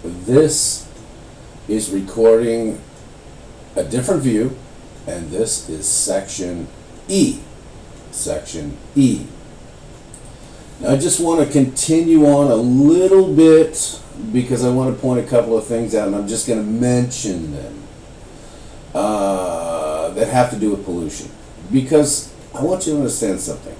this is recording a different view, and this is section E. Section E. Now I just want to continue on a little bit because I want to point a couple of things out, and I'm just going to mention them that have to do with pollution, because I want you to understand something.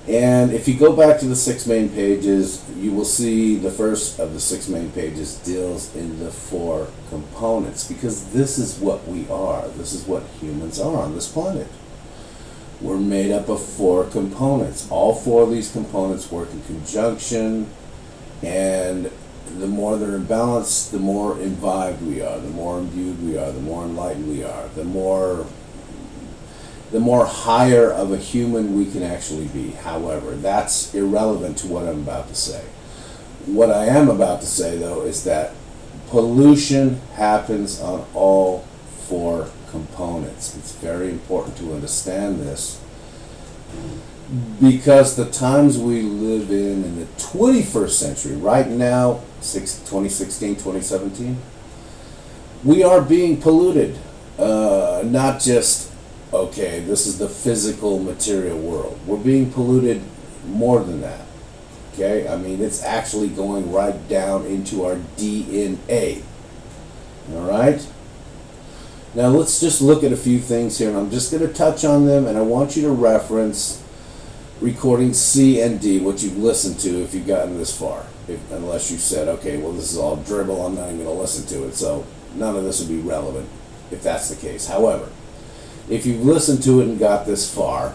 And if you go back to the 6 main pages, you will see the first of the 6 main pages deals in the 4 components, because this is what we are. This is what humans are on this planet. We're made up of 4 components. All 4 of these components work in conjunction, and the more they're in balance, the more imbibed we are, the more imbued we are, the more enlightened we are, the more higher of a human we can actually be. However, that's irrelevant to what I'm about to say. What I am about to say, though, is that pollution happens on all 4 components. It's very important to understand this, because the times we live in the 21st century, right now, 2016, 2017, we are being polluted. Not just, okay, this is the physical material world. We're being polluted more than that. Okay? I mean, it's actually going right down into our DNA. All right? Now let's just look at a few things here, and I'm just going to touch on them, and I want you to reference recording C and D, what you've listened to if you've gotten this far. Unless you said, okay, well, this is all dribble, I'm not even going to listen to it, so none of this would be relevant if that's the case. However, if you've listened to it and got this far,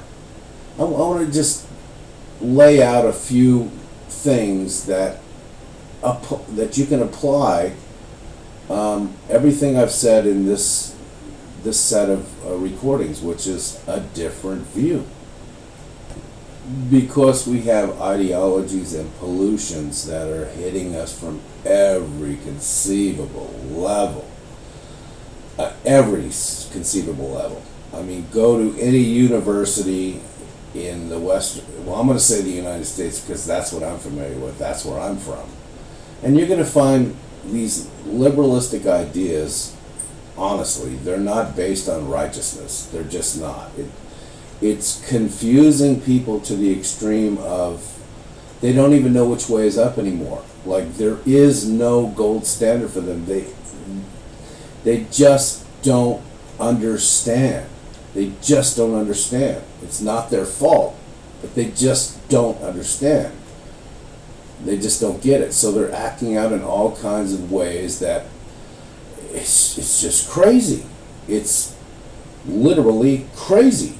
I want to just lay out a few things that you can apply everything I've said in this set of recordings, which is a different view. Because we have ideologies and pollutions that are hitting us from every conceivable level. Every conceivable level. I mean, go to any university in the West, well, I'm going to say the United States because that's what I'm familiar with, that's where I'm from. And you're going to find these liberalistic ideas, honestly, they're not based on righteousness. They're just not. It's confusing people to the extreme of they don't even know which way is up anymore. Like, there is no gold standard for them. They just don't understand. They just don't understand. It's not their fault, but they just don't understand. They just don't get it. So they're acting out in all kinds of ways that it's just crazy. It's literally crazy.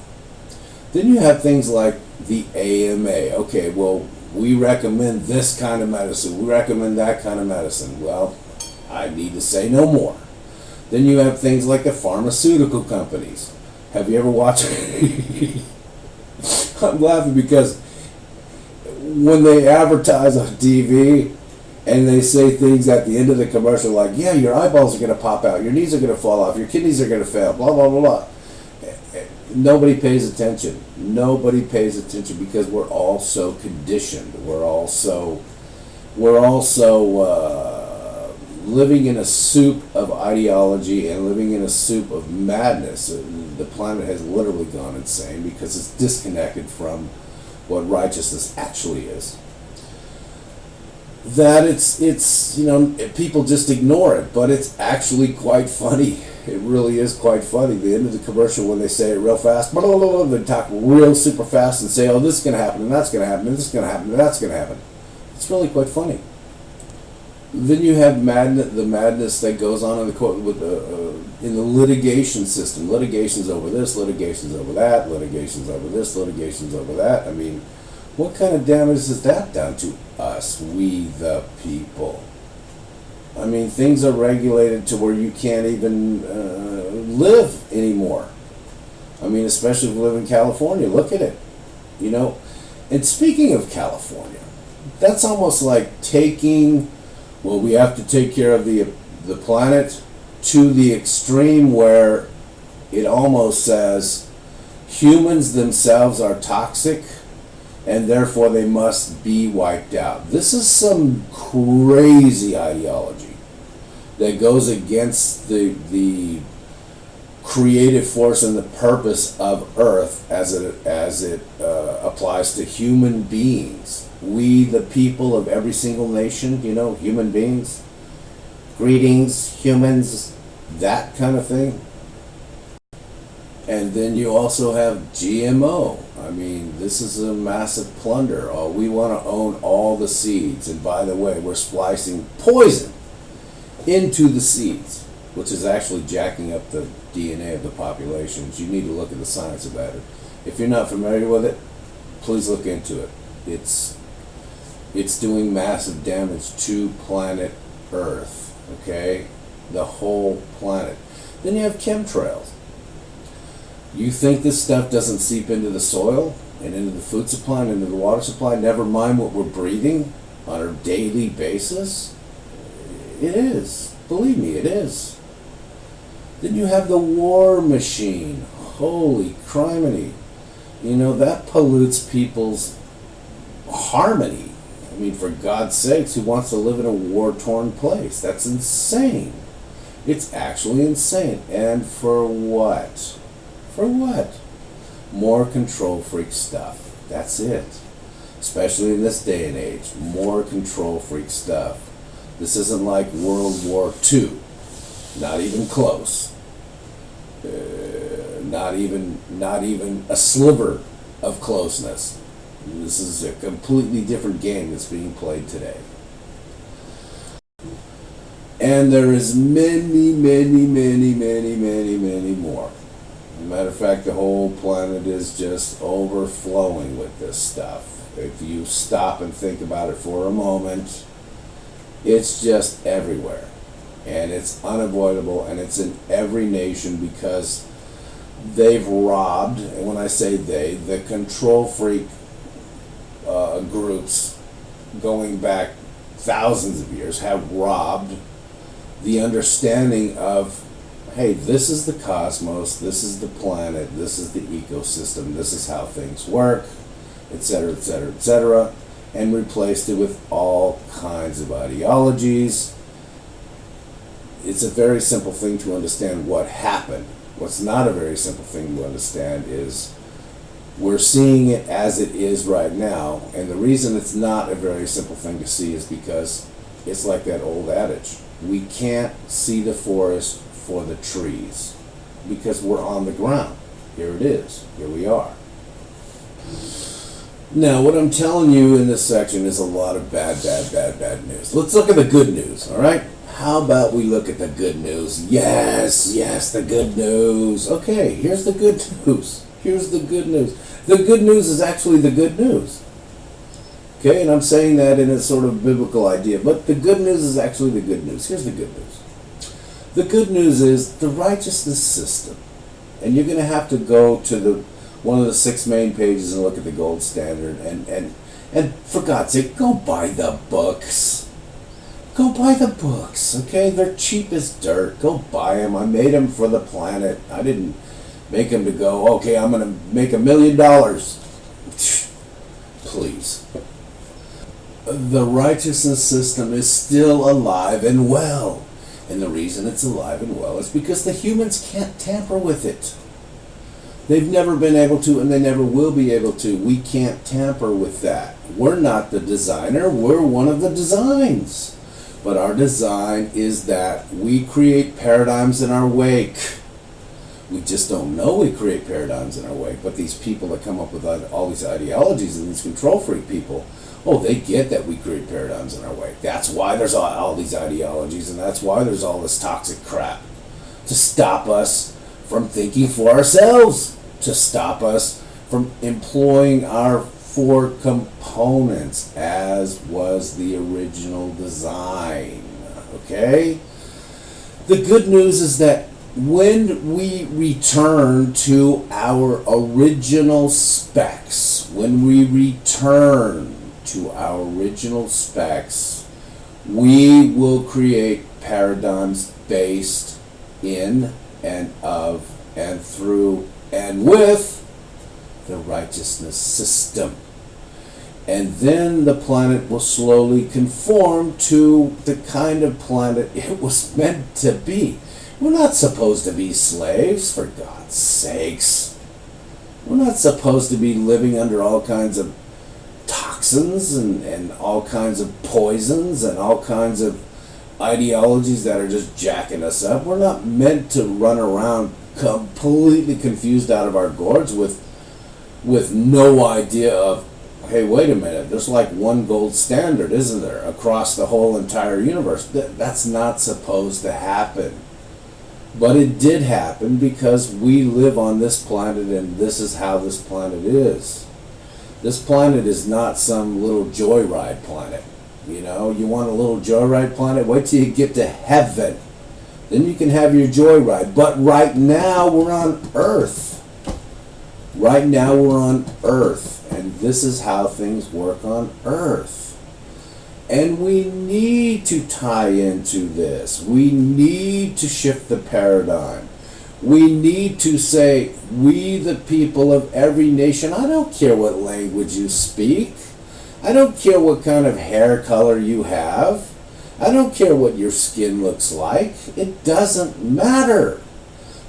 Then you have things like the AMA. Okay, well, we recommend this kind of medicine. We recommend that kind of medicine. Well, I need to say no more. Then you have things like the pharmaceutical companies. Have you ever watched I'm laughing because when they advertise on TV and they say things at the end of the commercial like, yeah, your eyeballs are going to pop out, your knees are going to fall off, your kidneys are going to fail, blah, blah, blah, blah. Nobody pays attention. Nobody pays attention because we're all so conditioned. We're all so living in a soup of ideology and living in a soup of madness. The planet has literally gone insane because it's disconnected from what righteousness actually is. That it's people just ignore it, but it's actually quite funny. It really is quite funny. The end of the commercial, when they say it real fast, blah, blah, blah, they talk real super fast and say, oh, this is going to happen, and that's going to happen, and this is going to happen, and that's going to happen. It's really quite funny. Then you have the madness that goes on in the court with in the litigation system. Litigations over this, litigations over that, litigations over this, litigations over that. I mean, what kind of damage has that done to us, we the people? I mean, things are regulated to where you can't even live anymore. I mean, especially if you live in California. Look at it, And speaking of California, that's almost like taking, well, we have to take care of the planet to the extreme where it almost says humans themselves are toxic, and therefore they must be wiped out. This is some crazy ideology that goes against the creative force and the purpose of Earth as it applies to human beings. We, the people of every single nation, human beings, greetings, humans, that kind of thing. And then you also have GMO. I mean, this is a massive plunder. Oh, we want to own all the seeds. And by the way, we're splicing poison into the seeds, which is actually jacking up the DNA of the populations. You need to look at the science about it. If you're not familiar with it, please look into it. It's doing massive damage to planet Earth, okay? The whole planet. Then you have chemtrails. You think this stuff doesn't seep into the soil and into the food supply and into the water supply, never mind what we're breathing on a daily basis? It is. Believe me, it is. Then you have the war machine. Holy criminy. That pollutes people's harmony. I mean, for God's sakes, who wants to live in a war-torn place? That's insane. It's actually insane. And for what? For what? More control freak stuff. That's it. Especially in this day and age. More control freak stuff. This isn't like World War II. Not even close. Not even a sliver of closeness. This is a completely different game that's being played today. And there is many, many, many, many, many, many more. As a matter of fact, the whole planet is just overflowing with this stuff. If you stop and think about it for a moment, it's just everywhere. And it's unavoidable, and it's in every nation because they've robbed, and when I say they, the control freak groups going back thousands of years have robbed the understanding of, hey, this is the cosmos, this is the planet, this is the ecosystem, this is how things work, etc., etc., etc., and replaced it with all kinds of ideologies. It's a very simple thing to understand what happened. What's not a very simple thing to understand is we're seeing it as it is right now, and the reason it's not a very simple thing to see is because it's like that old adage. We can't see the forest for the trees because we're on the ground. Here it is. Here we are. Now, what I'm telling you in this section is a lot of bad news. Let's look at the good news, all right? How about we look at the good news? Yes, the good news. Okay, here's the good news. Here's the good news. The good news is actually the good news. Okay, and I'm saying that in a sort of biblical idea, but the good news is actually the good news. Here's the good news. The good news is the righteousness system. And you're going to have to go to one of the 6 main pages and look at the gold standard. And for God's sake, go buy the books. Go buy the books, okay? They're cheap as dirt. Go buy them. I made them for the planet. I didn't make them to go, okay, I'm going to make $1 million. Please. The righteousness system is still alive and well. And the reason it's alive and well is because the humans can't tamper with it. They've never been able to, and they never will be able to. We can't tamper with that. We're not the designer. We're one of the designs. But our design is that we create paradigms in our wake. We just don't know we create paradigms in our wake. But these people that come up with all these ideologies and these control freak people, oh, they get that we create paradigms in our wake. That's why there's all these ideologies, and that's why there's all this toxic crap. To stop us from thinking for ourselves. To stop us from employing our 4 components as was the original design. Okay? The good news is that when we return to our original specs, we will create paradigms based in and of and through and with the righteousness system. And then the planet will slowly conform to the kind of planet it was meant to be. We're not supposed to be slaves, for God's sakes. We're not supposed to be living under all kinds of toxins and all kinds of poisons and all kinds of ideologies that are just jacking us up. We're not meant to run around completely confused out of our gourds with no idea of, hey, wait a minute, there's like one gold standard, isn't there, across the whole entire universe. That's not supposed to happen. But it did happen because we live on this planet, and this is how this planet is. This planet is not some little joyride planet. You know, you want a little joyride planet? Wait till you get to heaven. Then you can have your joyride. But right now we're on Earth. Right now we're on Earth. And this is how things work on Earth. And we need to tie into this. We need to shift the paradigm. We need to say, we the people of every nation, I don't care what language you speak. I don't care what kind of hair color you have. I don't care what your skin looks like. It doesn't matter.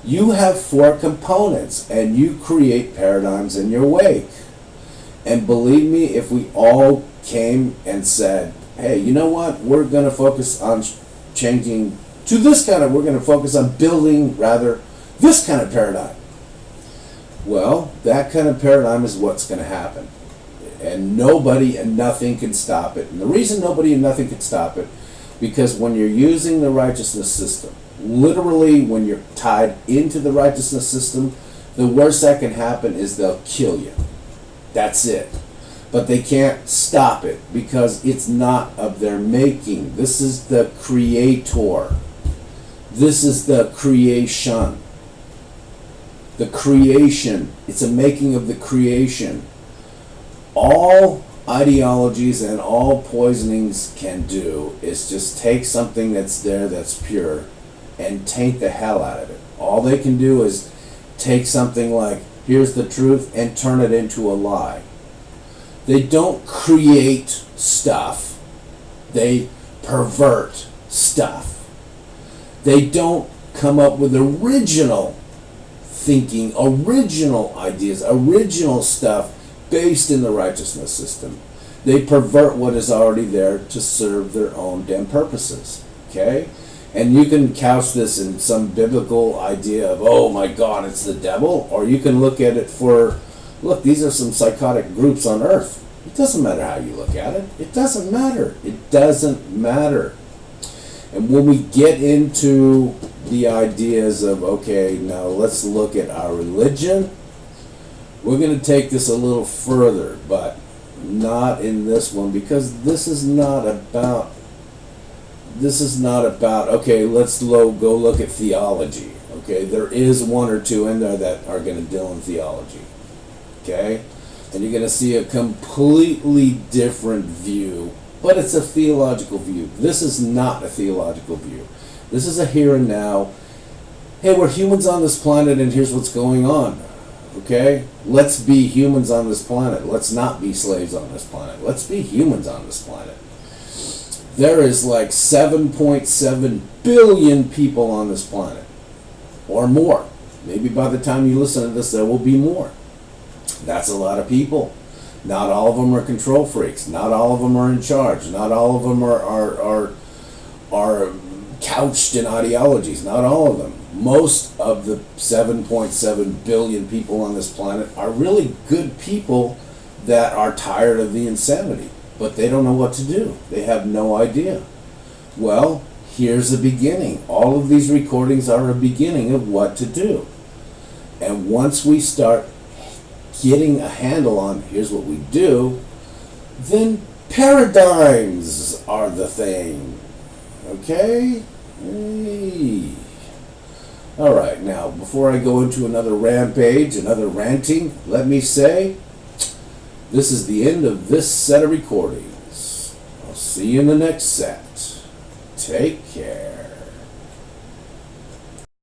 You have 4 components, and you create paradigms in your wake. And believe me, if we all came and said, hey, you know what? We're going to focus on changing to this kind of, we're going to focus on building, rather, this kind of paradigm. Well, that kind of paradigm is what's going to happen. And nobody and nothing can stop it. And the reason nobody and nothing can stop it, because when you're using the righteousness system, literally when you're tied into the righteousness system, the worst that can happen is they'll kill you. That's it. But they can't stop it because it's not of their making. This is the creator. This is the creation. The creation. It's a making of the creation. All ideologies and all poisonings can do is just take something that's there, that's pure, and taint the hell out of it. All they can do is take something like, here's the truth, and turn it into a lie. They don't create stuff. They pervert stuff. They don't come up with original thinking, original ideas, original stuff based in the righteousness system. They pervert what is already there to serve their own damn purposes. Okay? And you can couch this in some biblical idea of, oh my God, it's the devil. Or you can look at it for, look, these are some psychotic groups on earth. It doesn't matter how you look at it. It doesn't matter. It doesn't matter. And when we get into the ideas of, okay, now let's look at our religion, we're going to take this a little further, but not in this one, because this is not about, okay, let's go look at theology. Okay, there is 1 or 2 in there that are going to deal in theology. Okay? And you're going to see a completely different view, but it's a theological view. This is not a theological view. This is a here and now. Hey, we're humans on this planet, and here's what's going on. Okay? Let's be humans on this planet. Let's not be slaves on this planet. Let's be humans on this planet. There is like 7.7 billion people on this planet, or more. Maybe by the time you listen to this, there will be more. That's a lot of people. Not all of them are control freaks. Not all of them are in charge. Not all of them are couched in ideologies. Not all of them. Most of the 7.7 billion people on this planet are really good people that are tired of the insanity, but they don't know what to do. They have no idea. Well, here's a beginning. All of these recordings are a beginning of what to do. And once we start getting a handle on here's what we do, then paradigms are the thing. Okay? Hey. All right, now, before I go into another rampage, another ranting, let me say, this is the end of this set of recordings. I'll see you in the next set. Take care.